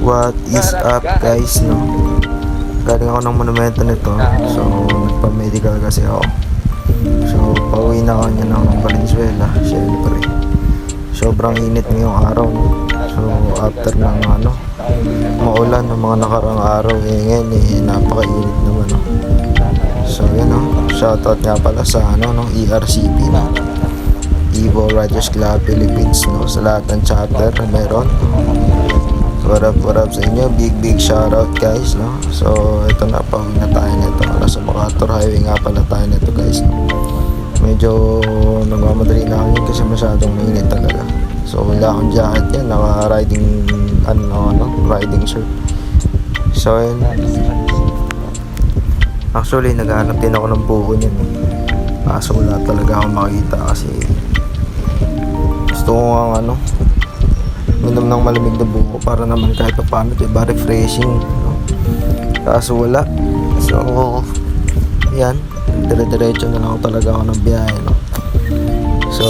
What is up guys, no? Galing ako ng monumento nito. So nagpa-medical kasi ako. So pauwi na ako niya ng Valenzuela. Siyempre sobrang init ngayong araw, no? So after ng maulan ng mga nakarang araw, ngayon napakainit naman, no? So yun, no? Shoutout nga pala sa ERCP, no? Evo Riders Club Philippines, no? Sa lahat ng chapter na meron. What up sa inyo, big shoutout guys, no? So ito na, pauwi na tayo nito. Nasa MacArthur Highway nga pala tayo nito guys, no? Medyo nagmamadali na ako kasi masyadong mainit talaga. So wala akong jacket yan, naka riding riding shirt. So yun, actually naghahanap din ako ng buko niyan, kaso wala talaga akong makita kasi gusto ko nga minom ng malamig na buko para naman kahit pa paano diba refreshing, no? Kaso wala. So yan, dire-diretso na lang ako talaga ako ng biyahe, no? So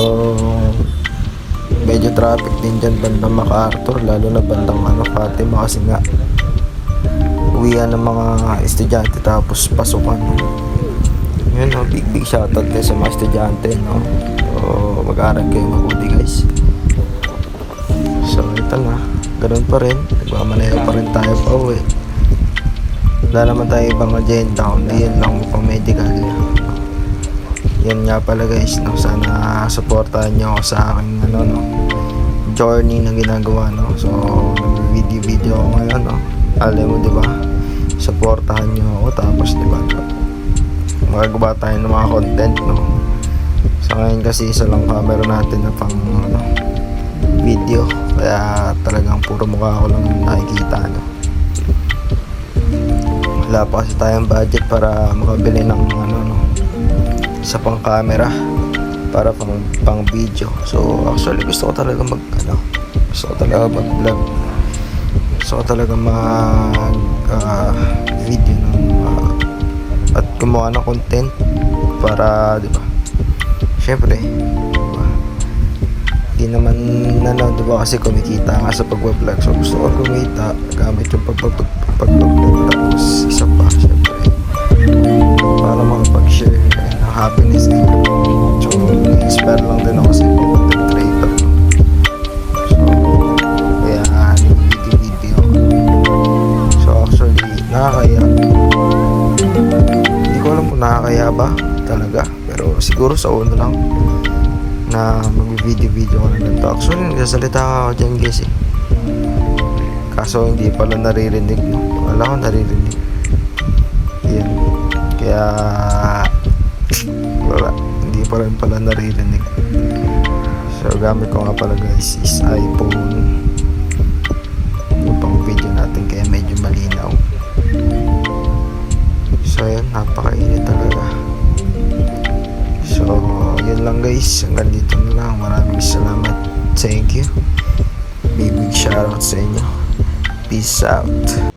medyo traffic din dyan bandang MacArthur, lalo na bandang Fatima kasi nga uwian ng mga estudyante tapos pasukan, no? Yun, no? Big shoutout kayo sa mga estudyante, no? So mag-aaral kayo mabuti guys. So ito na, ganun pa rin, nagmamaneho pa rin tayo pa uwi. Wala naman tayo ibang agenda, kundi yun lang pang medical. Yan nga pala guys, no? Sana supportahan nyo ako sa aking journey na ginagawa, no? So nag-video ako ngayon, no? Alam mo diba, supportahan nyo ako, tapos diba magagawa tayo ng mga content, no? Sa ngayon kasi isa lang camera natin na pang video, kaya talagang puro mukha ko lang nakikita, no? Wala pa kasi tayong budget para makabili ng sa pang camera para pang video. So actually gusto ko talaga mag vlog, gusto ko talaga mag video at gumawa ng content para diba, syempre di naman diba kasi kumikita nga sa pagbablog. So gusto ko kumita gamit yung pagbablog, tapos isa pa syempre para makapag-share ng happiness din. So i-inspire lang din ako sa content creator, no? So kaya nag-video. So actually nakakaya, hindi ko alam kung nakakaya ba talaga, pero siguro sa uno lang na mag-video ko na ganito. Actually nagsasalita ako dyan guys, kaso hindi pala naririnig, no? Wala akong naririnig. Yan, kaya wala, hindi pa rin pala naririnig. So gamit ko nga pala guys is iPhone yung pang video natin, kaya medyo malinaw. So yan, napakainit talaga. So yun lang guys, hanggang dito na lang. Maraming salamat, thank you, big shoutout sa inyo, peace out.